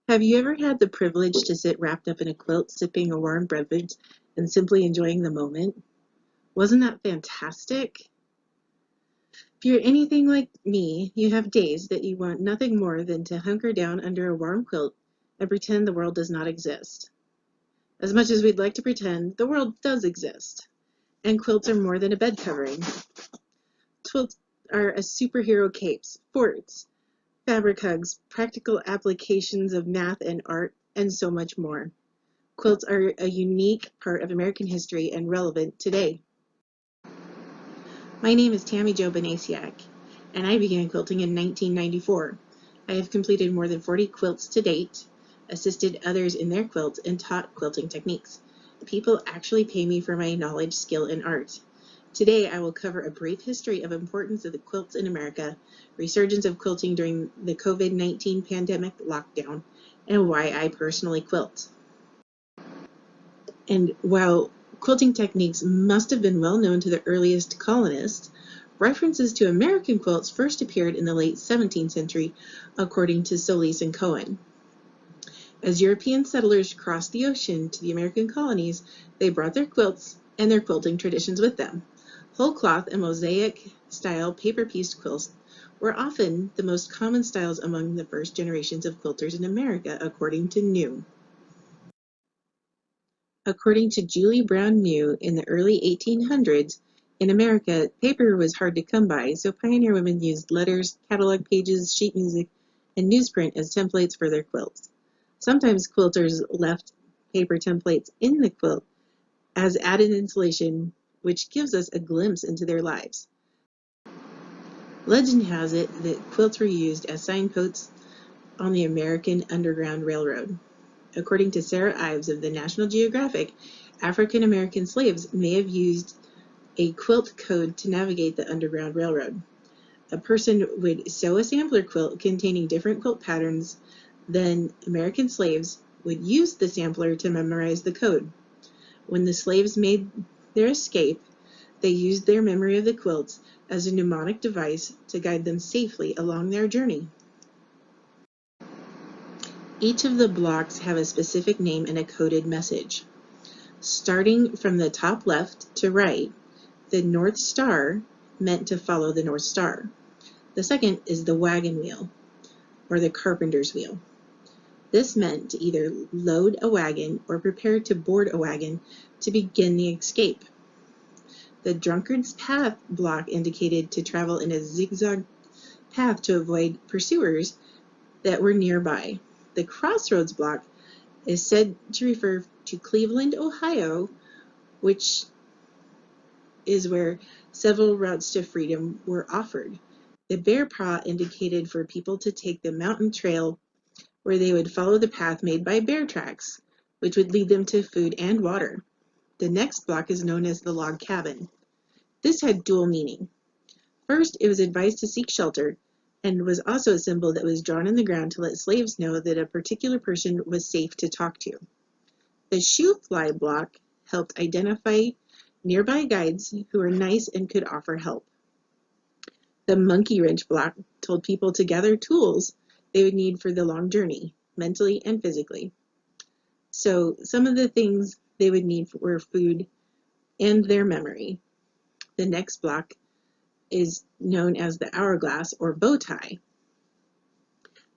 Have you ever had the privilege to sit wrapped up in a quilt, sipping a warm beverage, and simply enjoying the moment? Wasn't that fantastic? If you're anything like me, you have days that you want nothing more than to hunker down under a warm quilt and pretend the world does not exist. As much as we'd like to pretend, the world does exist. And quilts are more than a bed covering. Quilts are a superhero capes, forts, fabric hugs, practical applications of math and art, and so much more. Quilts are a unique part of American history and relevant today. My name is Tammy Jo Banasiak, and I began quilting in 1994. I have completed more than 40 quilts to date, assisted others in their quilts, and taught quilting techniques. People actually pay me for my knowledge, skill, and art. Today, I will cover a brief history of importance of the quilts in America, resurgence of quilting during the COVID-19 pandemic lockdown, and why I personally quilt. And while quilting techniques must have been well known to the earliest colonists, references to American quilts first appeared in the late 17th century, according to Solis and Cohen. As European settlers crossed the ocean to the American colonies, they brought their quilts and their quilting traditions with them. Whole cloth and mosaic-style paper-pieced quilts were often the most common styles among the first generations of quilters in America, according to New. According to Julie Brown New, in the early 1800s, in America, paper was hard to come by, so pioneer women used letters, catalog pages, sheet music, and newsprint as templates for their quilts. Sometimes quilters left paper templates in the quilt as added insulation, which gives us a glimpse into their lives. Legend has it that quilts were used as signposts on the American Underground Railroad. According to Sarah Ives of the National Geographic, African American slaves may have used a quilt code to navigate the Underground Railroad. A person would sew a sampler quilt containing different quilt patterns, then American slaves would use the sampler to memorize the code. When the slaves made their escape, they used their memory of the quilts as a mnemonic device to guide them safely along their journey. Each of the blocks have a specific name and a coded message. Starting from the top left to right, the North Star meant to follow the North Star. The second is the wagon wheel, or the carpenter's wheel. This meant to either load a wagon or prepare to board a wagon to begin the escape. The drunkard's path block indicated to travel in a zigzag path to avoid pursuers that were nearby. The crossroads block is said to refer to Cleveland, Ohio, which is where several routes to freedom were offered. The bear paw indicated for people to take the mountain trail where they would follow the path made by bear tracks, which would lead them to food and water. The next block is known as the log cabin. This had dual meaning. First, it was advised to seek shelter, and was also a symbol that was drawn in the ground to let slaves know that a particular person was safe to talk to. The shoe fly block helped identify nearby guides who were nice and could offer help. The monkey wrench block told people to gather tools they would need for the long journey, mentally and physically. So some of the things they would need were food and their memory. The next block is known as the hourglass or bow tie,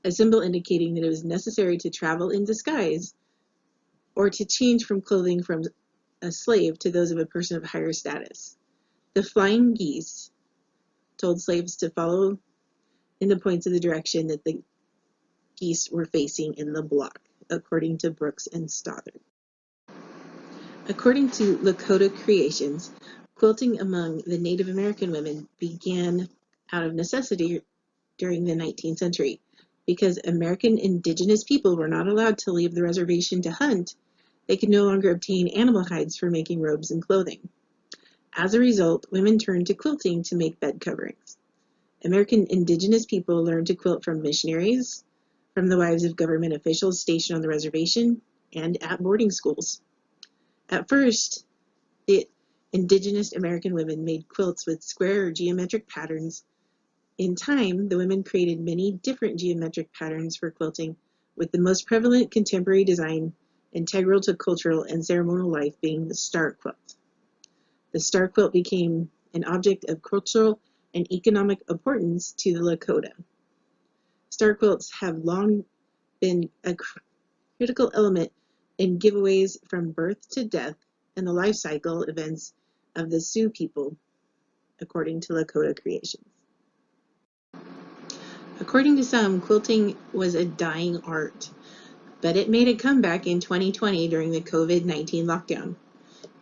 a symbol indicating that it was necessary to travel in disguise or to change from clothing from a slave to those of a person of higher status. The flying geese told slaves to follow in the points of the direction that the geese were facing in the block, according to Brooks and Stoddard. According to Lakota Creations, quilting among the Native American women began out of necessity during the 19th century. Because American indigenous people were not allowed to leave the reservation to hunt, they could no longer obtain animal hides for making robes and clothing. As a result, women turned to quilting to make bed coverings. American indigenous people learned to quilt from missionaries, from the wives of government officials stationed on the reservation, and at boarding schools. At first, the indigenous American women made quilts with square or geometric patterns. In time, the women created many different geometric patterns for quilting, with the most prevalent contemporary design integral to cultural and ceremonial life being the star quilt. The star quilt became an object of cultural and economic importance to the Lakota. Star quilts have long been a critical element in giveaways from birth to death and the life cycle events of the Sioux people, according to Lakota Creations. According to some, quilting was a dying art, but it made a comeback in 2020 during the COVID-19 lockdown.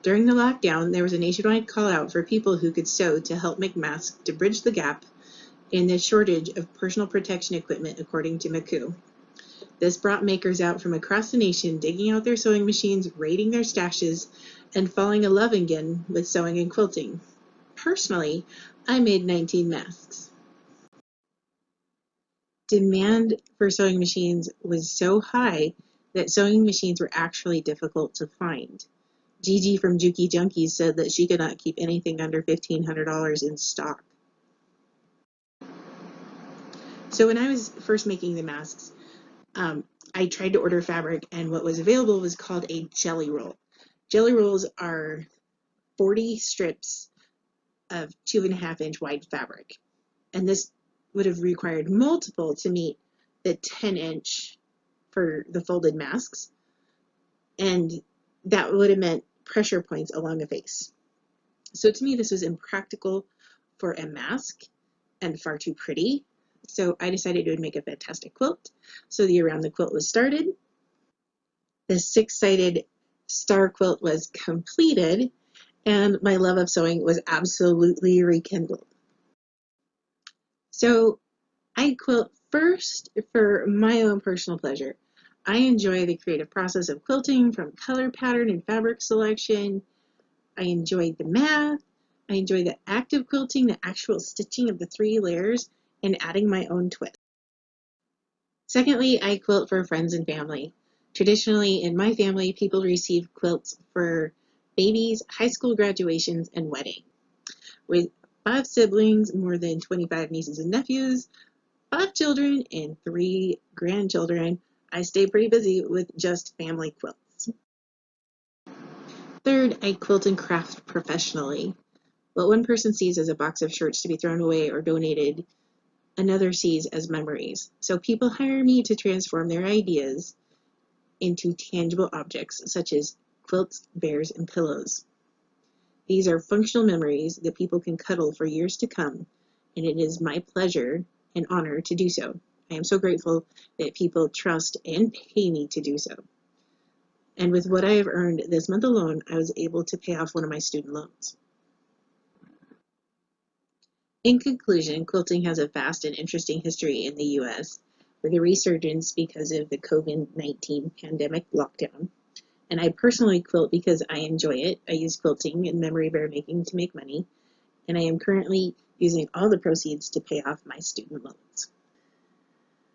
During the lockdown, there was a nationwide call out for people who could sew to help make masks to bridge the gap in the shortage of personal protection equipment, according to McCoo. This brought makers out from across the nation, digging out their sewing machines, raiding their stashes, and falling in love again with sewing and quilting. Personally, I made 19 masks. Demand for sewing machines was so high that sewing machines were actually difficult to find. Gigi from Juki Junkies said that she could not keep anything under $1,500 in stock. So when I was first making the masks, I tried to order fabric, and what was available was called a jelly roll. Jelly rolls are 40 strips of 2.5-inch wide fabric, and this would have required multiple to meet the 10-inch for the folded masks, and that would have meant pressure points along the face. So to me, this was impractical for a mask and far too pretty. So I decided it would make a fantastic quilt. So the Around the Quilt was started. The 6-sided star quilt was completed, and my love of sewing was absolutely rekindled. So I quilt first for my own personal pleasure. I enjoy the creative process of quilting, from color pattern and fabric selection. I enjoyed the math. I enjoy the active quilting, the actual stitching of the 3 layers, and adding my own twist. Secondly, I quilt for friends and family. Traditionally, in my family, people receive quilts for babies, high school graduations, and weddings. With 5 siblings, more than 25 nieces and nephews, 5 children, and 3 grandchildren, I stay pretty busy with just family quilts. Third, I quilt and craft professionally. What one person sees as a box of shirts to be thrown away or donated, another sees as memories. So people hire me to transform their ideas into tangible objects, such as quilts, bears, and pillows. These are functional memories that people can cuddle for years to come, and it is my pleasure and honor to do so. I am so grateful that people trust and pay me to do so. And with what I have earned this month alone, I was able to pay off one of my student loans. In conclusion, quilting has a vast and interesting history in the U.S., with a resurgence because of the COVID-19 pandemic lockdown. And I personally quilt because I enjoy it. I use quilting and memory bear making to make money, and I am currently using all the proceeds to pay off my student loans.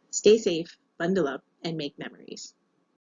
Stay safe, bundle up, and make memories.